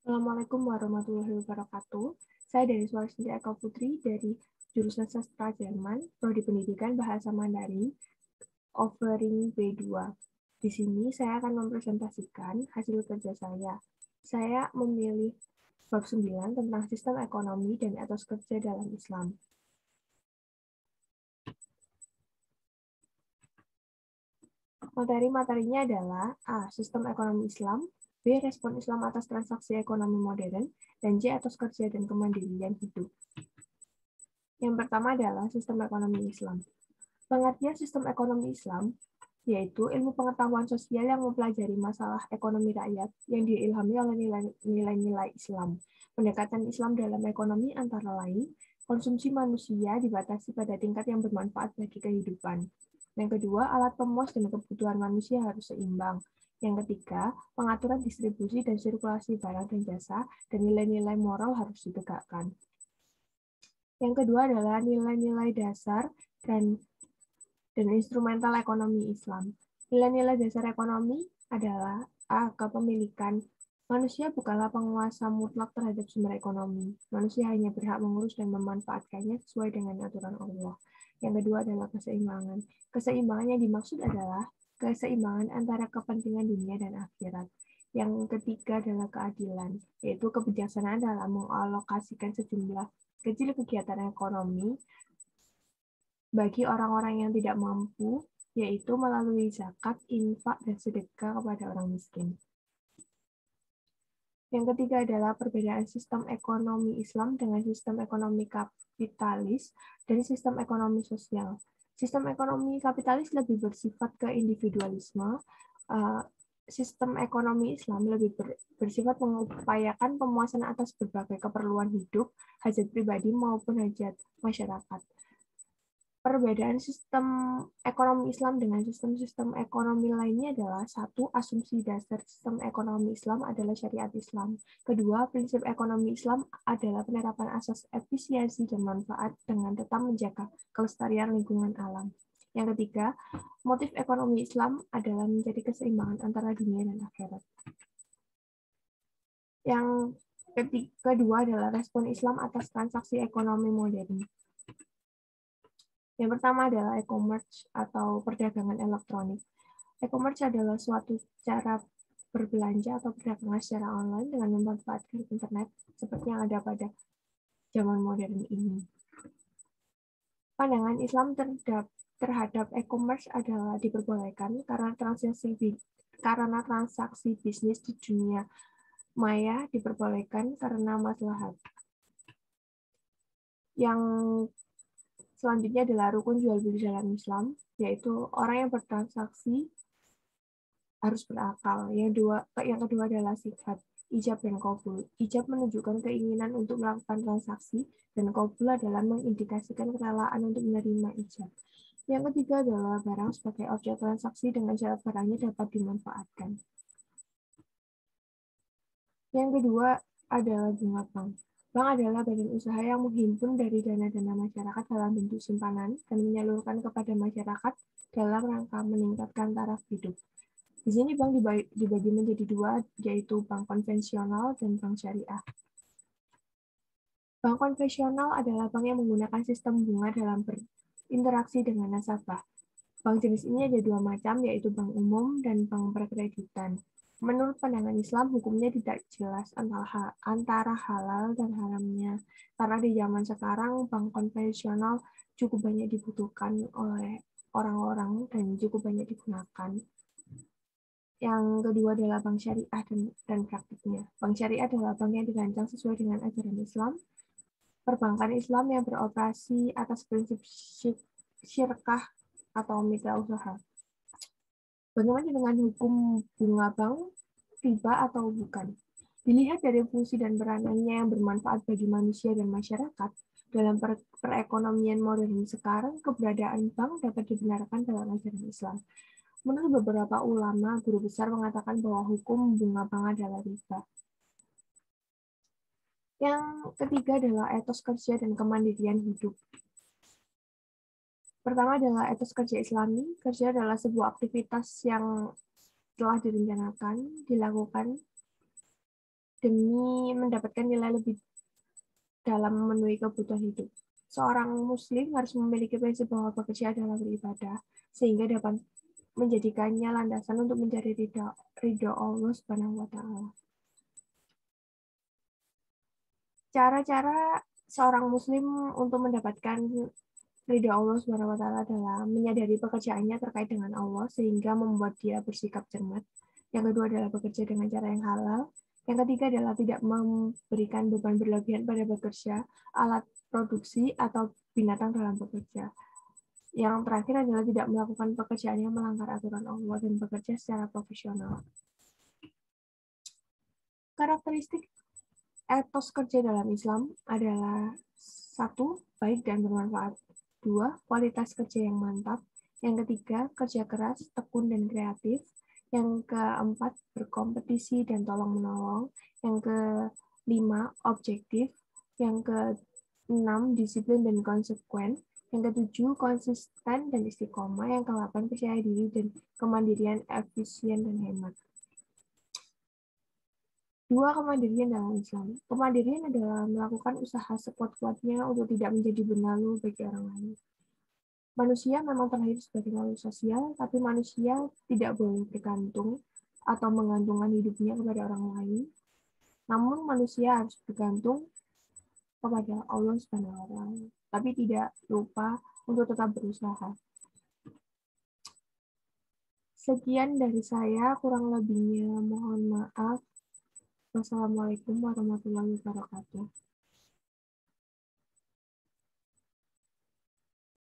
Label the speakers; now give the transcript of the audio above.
Speaker 1: Assalamualaikum warahmatullahi wabarakatuh. Saya dari Suarsinti Eka Putri dari jurusan Sastra Jerman, Prodi Pendidikan Bahasa Mandarin, offering B2. Di sini saya akan mempresentasikan hasil kerja saya. Saya memilih bab 9 tentang sistem ekonomi dan etos kerja dalam Islam. Materi-materinya adalah A. Sistem ekonomi Islam, B. Respon Islam atas transaksi ekonomi modern, dan C. Etos kerja dan kemandirian hidup. Yang pertama adalah sistem ekonomi Islam. Pengertian sistem ekonomi Islam yaitu ilmu pengetahuan sosial yang mempelajari masalah ekonomi rakyat yang diilhami oleh nilai-nilai Islam. Pendekatan Islam dalam ekonomi antara lain, konsumsi manusia dibatasi pada tingkat yang bermanfaat bagi kehidupan. Yang kedua, alat pemuas dan kebutuhan manusia harus seimbang. Yang ketiga, pengaturan distribusi dan sirkulasi barang dan jasa dan nilai-nilai moral harus ditegakkan. Yang kedua adalah nilai-nilai dasar dan instrumental ekonomi Islam. Nilai-nilai dasar ekonomi adalah A. Kepemilikan. Manusia bukanlah penguasa mutlak terhadap sumber ekonomi. Manusia hanya berhak mengurus dan memanfaatkannya sesuai dengan aturan Allah. Yang kedua adalah keseimbangan. Keseimbangan yang dimaksud adalah keseimbangan antara kepentingan dunia dan akhirat. Yang ketiga adalah keadilan, yaitu kebijaksanaan dalam mengalokasikan sejumlah kecil kegiatan ekonomi bagi orang-orang yang tidak mampu, yaitu melalui zakat, infak, dan sedekah kepada orang miskin. Yang ketiga adalah perbedaan sistem ekonomi Islam dengan sistem ekonomi kapitalis dan sistem ekonomi sosial. Sistem ekonomi kapitalis lebih bersifat ke individualisme, sistem ekonomi Islam lebih bersifat mengupayakan pemuasan atas berbagai keperluan hidup, hajat pribadi maupun hajat masyarakat. Perbedaan sistem ekonomi Islam dengan sistem-sistem ekonomi lainnya adalah satu, asumsi dasar sistem ekonomi Islam adalah syariat Islam. Kedua, prinsip ekonomi Islam adalah penerapan asas efisiensi dan manfaat dengan tetap menjaga kelestarian lingkungan alam. Yang ketiga, motif ekonomi Islam adalah menjadi keseimbangan antara dunia dan akhirat. Yang kedua adalah respon Islam atas transaksi ekonomi modern. Yang pertama adalah e-commerce atau perdagangan elektronik. E-commerce adalah suatu cara berbelanja atau perdagangan secara online dengan memanfaatkan internet seperti yang ada pada zaman modern ini. Pandangan Islam terhadap e-commerce adalah diperbolehkan karena transaksi bisnis di dunia maya diperbolehkan karena maslahat. Yang selanjutnya adalah rukun jual beli dalam Islam, yaitu orang yang bertransaksi harus berakal. Yang kedua adalah sifat ijab dan qabul. Ijab menunjukkan keinginan untuk melakukan transaksi, dan qabul adalah mengindikasikan kerelaan untuk menerima ijab. Yang ketiga adalah barang sebagai objek transaksi dengan syarat barangnya dapat dimanfaatkan. Yang kedua adalah bunga bank. Bank adalah badan usaha yang menghimpun dari dana-dana masyarakat dalam bentuk simpanan dan menyalurkan kepada masyarakat dalam rangka meningkatkan taraf hidup. Di sini bank dibagi menjadi dua, yaitu bank konvensional dan bank syariah. Bank konvensional adalah bank yang menggunakan sistem bunga dalam berinteraksi dengan nasabah. Bank jenis ini ada dua macam, yaitu bank umum dan bank perkreditan. Menurut pandangan Islam, hukumnya tidak jelas antara halal dan haramnya. Karena di zaman sekarang, bank konvensional cukup banyak dibutuhkan oleh orang-orang dan cukup banyak digunakan. Yang kedua adalah bank syariah dan praktiknya. Bank syariah adalah bank yang dirancang sesuai dengan ajaran Islam. Perbankan Islam yang beroperasi atas prinsip syirkah atau mitra usaha. Bagaimana dengan hukum bunga bank, riba atau bukan? Dilihat dari fungsi dan peranannya yang bermanfaat bagi manusia dan masyarakat, dalam perekonomian modern sekarang, keberadaan bank dapat dibenarkan dalam ajaran Islam. Menurut beberapa ulama, guru besar mengatakan bahwa hukum bunga bank adalah riba. Yang ketiga adalah etos kerja dan kemandirian hidup. Pertama adalah etos kerja Islami. Kerja adalah sebuah aktivitas yang telah direncanakan, dilakukan, demi mendapatkan nilai lebih dalam memenuhi kebutuhan hidup. Seorang muslim harus memiliki prinsip bahwa bekerja adalah beribadah, sehingga dapat menjadikannya landasan untuk mencari ridho Allah Subhanahu wa taala. Cara-cara seorang muslim untuk mendapatkan ridho Allah Subhanahu wa taala adalah menyadari pekerjaannya terkait dengan Allah sehingga membuat dia bersikap cermat. Yang kedua adalah bekerja dengan cara yang halal. Yang ketiga adalah tidak memberikan beban berlebihan pada bekerja, alat produksi, atau binatang dalam bekerja. Yang terakhir adalah tidak melakukan pekerjaan yang melanggar aturan Allah dan bekerja secara profesional. Karakteristik etos kerja dalam Islam adalah 1. Baik dan bermanfaat. 2. Kualitas kerja yang mantap. Yang ketiga, kerja keras, tekun, dan kreatif. Yang keempat, berkompetisi dan tolong-menolong. Yang kelima, objektif. Yang keenam, disiplin dan konsekuen. Yang ketujuh, konsisten dan istiqomah. Yang kedelapan, percaya diri dan kemandirian, efisien, dan hemat. 2. Kemandirian dalam Islam. Kemandirian adalah melakukan usaha sekuat-kuatnya untuk tidak menjadi benalu bagi orang lain. Manusia memang terlahir sebagai makhluk sosial, tapi manusia tidak boleh bergantung atau menggantungkan hidupnya kepada orang lain. Namun manusia harus bergantung kepada Allah Subhanahu wa taala, tapi tidak lupa untuk tetap berusaha. Sekian dari saya, kurang lebihnya mohon maaf. Wassalamualaikum warahmatullahi wabarakatuh.